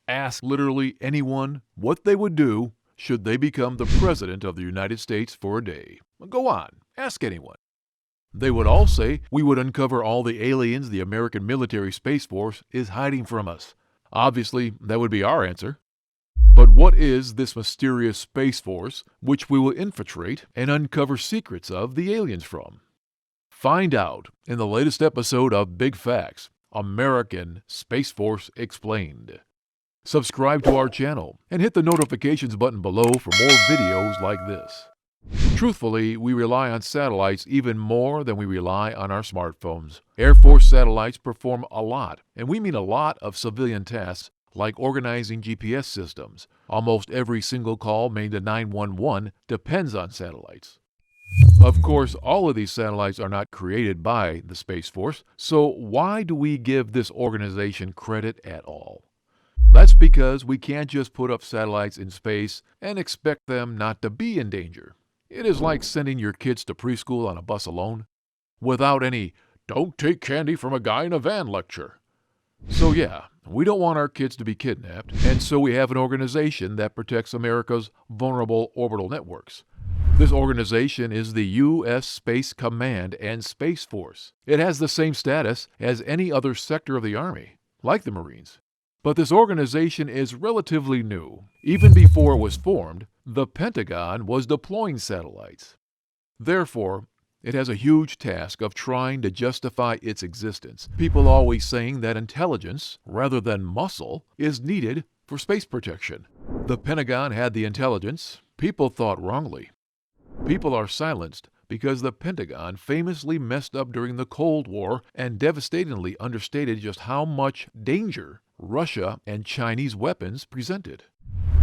Ask literally anyone what they would do should they become the President of the United States for a day. Go on, ask anyone. They would all say we would uncover all the aliens the American military Space Force is hiding from us. Obviously, that would be our answer. But what is this mysterious Space Force which we will infiltrate and uncover secrets of the aliens from? Find out in the latest episode of Big Factz, American Space Force Explained. Subscribe to our channel and hit the notifications button below for more videos like this. Truthfully, we rely on satellites even more than we rely on our smartphones. Air Force satellites perform a lot, and we mean a lot of civilian tasks like organizing GPS systems. Almost every single call made to 911 depends on satellites. Of course, all of these satellites are not created by the Space Force, so why do we give this organization credit at all? That's because we can't just put up satellites in space and expect them not to be in danger. It is like sending your kids to preschool on a bus alone, without any "don't take candy from a guy in a van" lecture. So yeah, we don't want our kids to be kidnapped, and so we have an organization that protects America's vulnerable orbital networks. This organization is the U.S. Space Command and Space Force. It has the same status as any other sector of the Army, like the Marines. But this organization is relatively new. Even before it was formed, the Pentagon was deploying satellites. Therefore, it has a huge task of trying to justify its existence. People always saying that intelligence, rather than muscle, is needed for space protection. The Pentagon had the intelligence. People thought wrongly. People are silenced because the Pentagon famously messed up during the Cold War and devastatingly understated just how much danger Russia and Chinese weapons presented.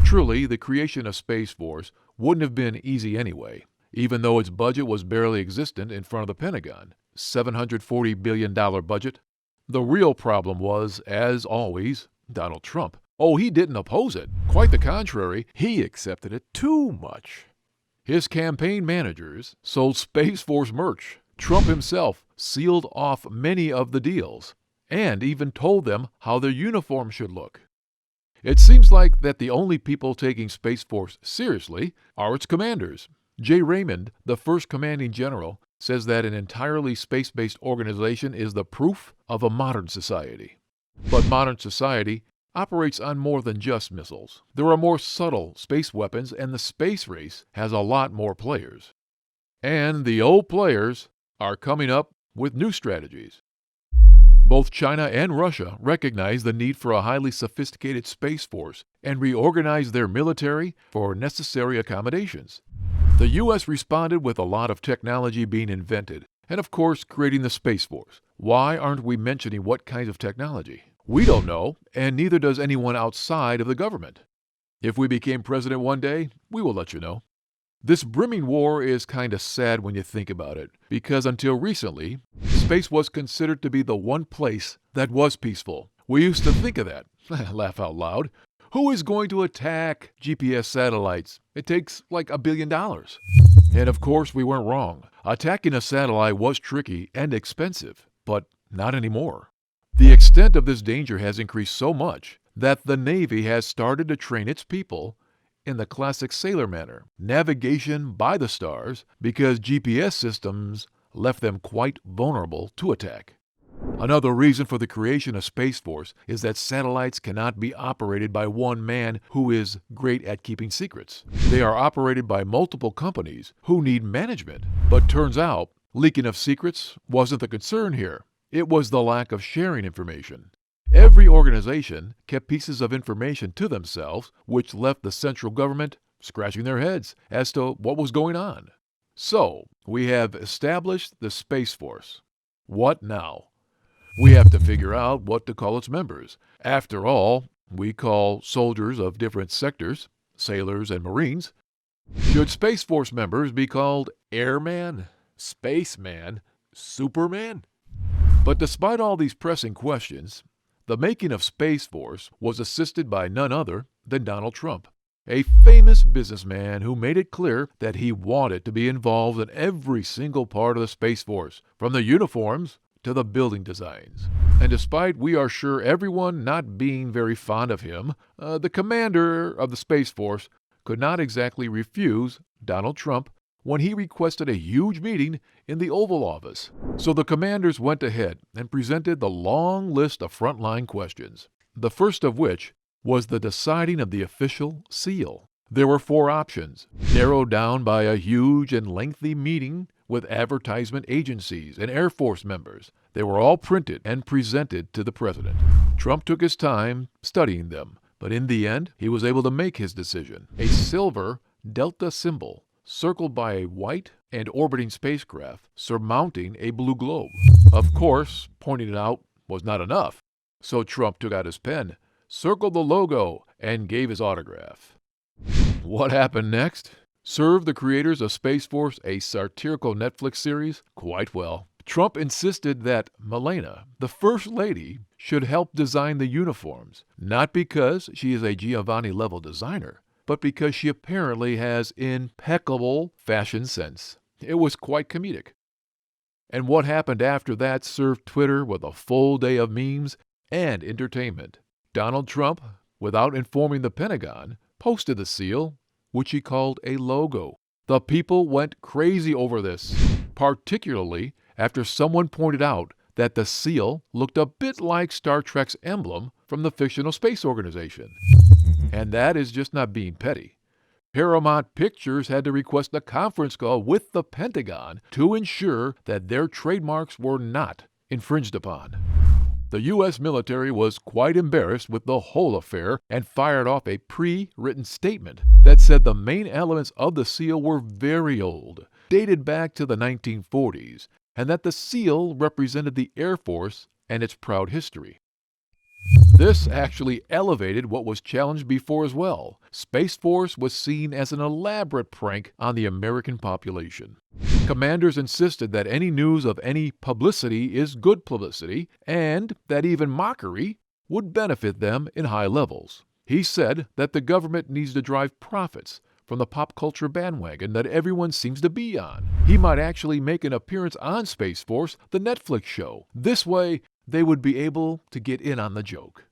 Truly, the creation of Space Force wouldn't have been easy anyway, even though its budget was barely existent in front of the Pentagon. $740 billion budget. The real problem was, as always, Donald Trump. Oh, he didn't oppose it. Quite the contrary, he accepted it too much. His campaign managers sold Space Force merch. Trump himself sealed off many of the deals and even told them how their uniform should look. It seems like that the only people taking Space Force seriously are its commanders. J. Raymond, the first commanding general, says that an entirely space-based organization is the proof of a modern society. But modern society operates on more than just missiles. There are more subtle space weapons, and the space race has a lot more players. And the old players are coming up with new strategies. Both China and Russia recognize the need for a highly sophisticated space force and reorganize their military for necessary accommodations. The U.S. responded with a lot of technology being invented, and of course creating the Space Force. Why aren't we mentioning what kinds of technology? We don't know, and neither does anyone outside of the government. If we became president one day, we will let you know. This brimming war is kind of sad when you think about it, because until recently, space was considered to be the one place that was peaceful. We used to think of that. Laugh out loud. Who is going to attack GPS satellites? It takes like $1 billion. And of course, we weren't wrong. Attacking a satellite was tricky and expensive, but not anymore. The extent of this danger has increased so much that the Navy has started to train its people in the classic sailor manner, navigation by the stars, because GPS systems left them quite vulnerable to attack. Another reason for the creation of Space Force is that satellites cannot be operated by one man who is great at keeping secrets. They are operated by multiple companies who need management. But turns out, leaking of secrets wasn't the concern here. It was the lack of sharing information. Every organization kept pieces of information to themselves, which left the central government scratching their heads as to what was going on. So, we have established the Space Force. What now? We have to figure out what to call its members. After all, we call soldiers of different sectors, sailors and Marines. Should Space Force members be called Airman, Spaceman, Superman? But despite all these pressing questions, the making of Space Force was assisted by none other than Donald Trump, a famous businessman who made it clear that he wanted to be involved in every single part of the Space Force, from the uniforms to the building designs. And despite we are sure everyone not being very fond of him, the commander of the Space Force could not exactly refuse Donald Trump when he requested a huge meeting in the Oval Office. So the commanders went ahead and presented the long list of frontline questions, the first of which was the deciding of the official seal. There were 4 options, narrowed down by a huge and lengthy meeting with advertisement agencies and Air Force members. They were all printed and presented to the president. Trump took his time studying them, but in the end, he was able to make his decision. A silver delta symbol circled by a white and orbiting spacecraft surmounting a blue globe. Of course, pointing it out was not enough, so Trump took out his pen, circled the logo, and gave his autograph. What happened next? Served the creators of Space Force a satirical Netflix series? Quite well. Trump insisted that Melania, the First Lady, should help design the uniforms, not because she is a Giovanni-level designer, but because she apparently has impeccable fashion sense. It was quite comedic. And what happened after that served Twitter with a full day of memes and entertainment. Donald Trump, without informing the Pentagon, posted the seal, which he called a logo. The people went crazy over this, particularly after someone pointed out that the seal looked a bit like Star Trek's emblem from the fictional space organization. And that is just not being petty. Paramount Pictures had to request a conference call with the Pentagon to ensure that their trademarks were not infringed upon. The U.S. military was quite embarrassed with the whole affair and fired off a pre-written statement that said the main elements of the seal were very old, dated back to the 1940s, and that the seal represented the Air Force and its proud history. This actually elevated what was challenged before as well. Space Force was seen as an elaborate prank on the American population. Commanders insisted that any news of any publicity is good publicity, and that even mockery would benefit them in high levels. He said that the government needs to drive profits from the pop culture bandwagon that everyone seems to be on. He might actually make an appearance on Space Force, the Netflix show. This way, they would be able to get in on the joke.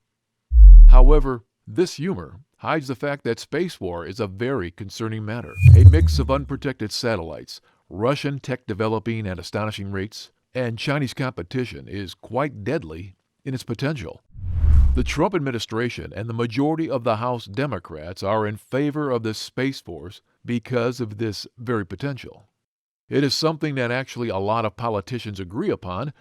However, this humor hides the fact that space war is a very concerning matter. A mix of unprotected satellites, Russian tech developing at astonishing rates, and Chinese competition is quite deadly in its potential. The Trump administration and the majority of the House Democrats are in favor of this Space Force because of this very potential. It is something that actually a lot of politicians agree upon,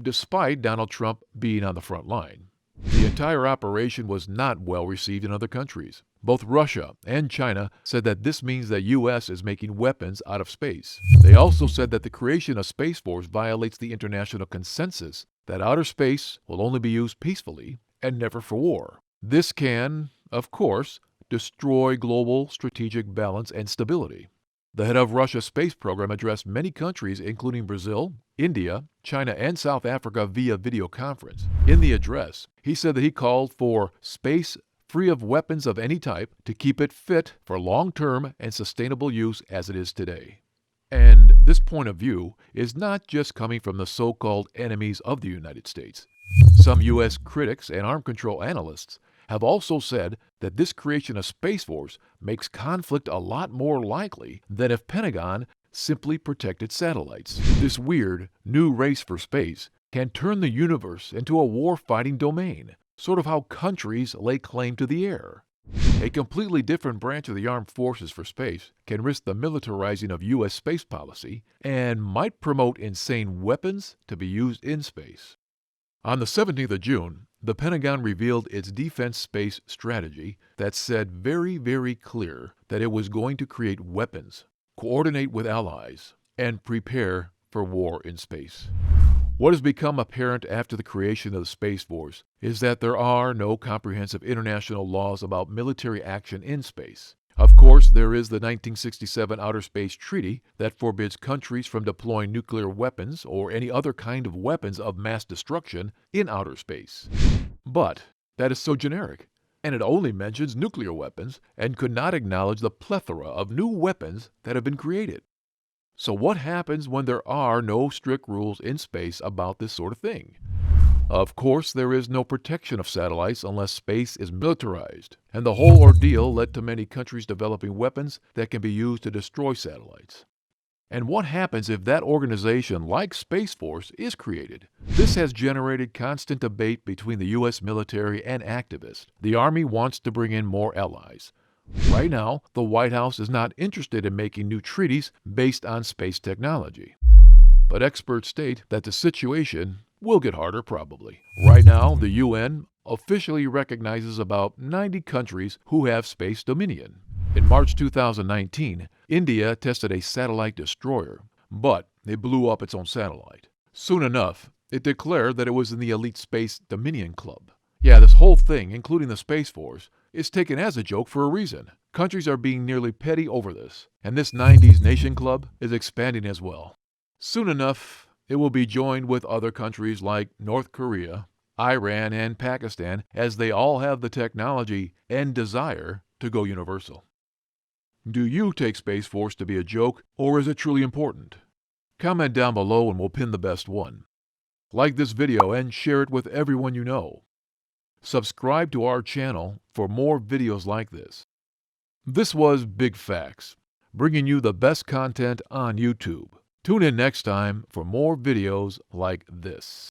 despite Donald Trump being on the front line. The entire operation was not well received in other countries. Both Russia and China said that this means the U.S. is making weapons out of space. They also said that the creation of Space Force violates the international consensus that outer space will only be used peacefully and never for war. This can, of course, destroy global strategic balance and stability. The head of Russia's space program addressed many countries, including Brazil, India, China, and South Africa via video conference. In the address, he said that he called for space free of weapons of any type to keep it fit for long-term and sustainable use as it is today. And this point of view is not just coming from the so-called enemies of the United States. Some U.S. critics and arms control analysts have also said that this creation of Space Force makes conflict a lot more likely than if Pentagon simply protected satellites. This weird new race for space can turn the universe into a war-fighting domain, sort of how countries lay claim to the air. A completely different branch of the armed forces for space can risk the militarizing of U.S. space policy and might promote insane weapons to be used in space. On the 17th of June, the Pentagon revealed its defense space strategy that said very clear that it was going to create weapons, coordinate with allies, and prepare for war in space. What has become apparent after the creation of the Space Force is that there are no comprehensive international laws about military action in space. Of course, there is the 1967 Outer Space Treaty that forbids countries from deploying nuclear weapons or any other kind of weapons of mass destruction in outer space. But that is so generic, and it only mentions nuclear weapons and could not acknowledge the plethora of new weapons that have been created. So what happens when there are no strict rules in space about this sort of thing? Of course, there is no protection of satellites unless space is militarized, and the whole ordeal led to many countries developing weapons that can be used to destroy satellites. And what happens if that organization, like Space Force, is created? This has generated constant debate between the U.S. military and activists. The Army wants to bring in more allies. Right now, the White House is not interested in making new treaties based on space technology. But experts state that the situation will get harder probably. Right now, the UN officially recognizes about 90 countries who have space dominion. In March 2019, India tested a satellite destroyer, but it blew up its own satellite. Soon enough, it declared that it was in the elite Space Dominion Club. Yeah, this whole thing, including the Space Force, is taken as a joke for a reason. Countries are being nearly petty over this, and this 90s nation club is expanding as well. Soon enough, it will be joined with other countries like North Korea, Iran, and Pakistan, as they all have the technology and desire to go universal. Do you take Space Force to be a joke, or is it truly important? Comment down below and we'll pin the best one. Like this video and share it with everyone you know. Subscribe to our channel for more videos like this. This was Big Factz, bringing you the best content on YouTube. Tune in next time for more videos like this.